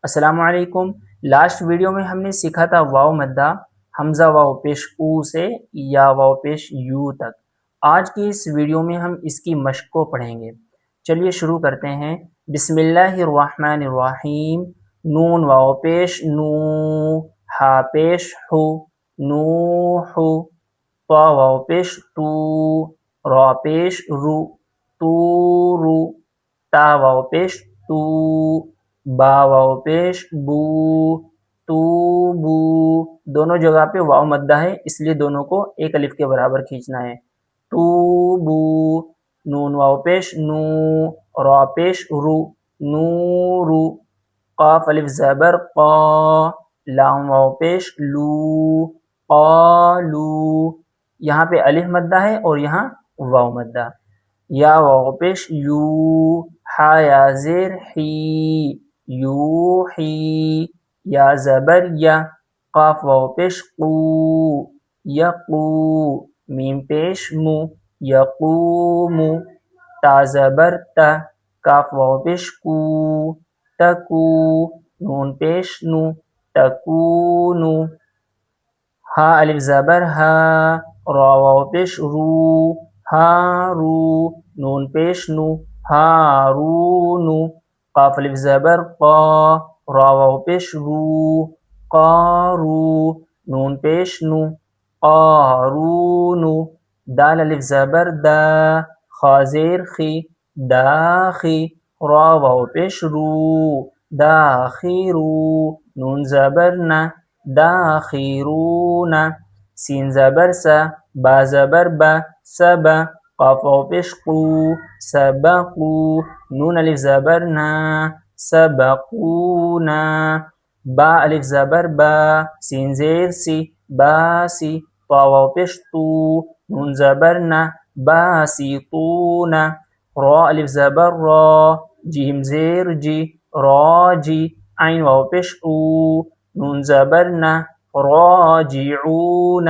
السلام علیکم۔ Last video میں ہم نے سیکھا تھا واو مدہ، حمزہ واو پیش او سے یا واو پیش یو تک۔ آج کی اس ویڈیو میں ہم اس کی مشق کو پڑھیں گے۔ چلیے شروع کرتے ہیں۔ بسم اللہ الرحمن الرحیم۔ نون واو پیش نو، ہا پیش ہو، نوح، طا واو پیش تو، را پیش رو، تو، تا واو پیش تو، با واو پیش بو، تو بو۔ دونوں جگہ پہ واو مدہ ہے، اس لیے دونوں کو ایک الف کے برابر کھینچنا ہے۔ تو بو، نون واو پیش نو، را پیش رو، نورو، قاف الف زبر قا، لام واو پیش لو، قالو۔ یہاں پہ الف مدہ ہے اور یہاں واو مدہ۔ یا واو پیش یو، ہا یا زیر حی، یوحی، یا زبر یا، قاف واو پیش قو، یقو، میم پیش مو، یقومو، تا زبر تا، کاف واو پیش کو، تکو، نون پیش نو، تکونو، ہا الف زبر ہا، را واو پیش رو، ہارو، نون پیش نو، ہارونو، قاف الف زبر قا، را واو پیش رو، قارو، نون پیش نو، قارونو، دال الف زبر دا، خا زیر خی، داخی، را واو پیش رو، داخرو، نون زبر نا، داخرون، سین زبر سا، با زبر با، سبا، قاف واو پیش قو، سبقو، نون الف زبر نا، سبقونا، با الف زبر با، سین زیر سی، باسی، طا واو پیش تو، نون زبر نا، باسطونا، را الف زبر را، جیم زیر جی، راجی، عین واو پیش او، نون زبر نا، راجعون،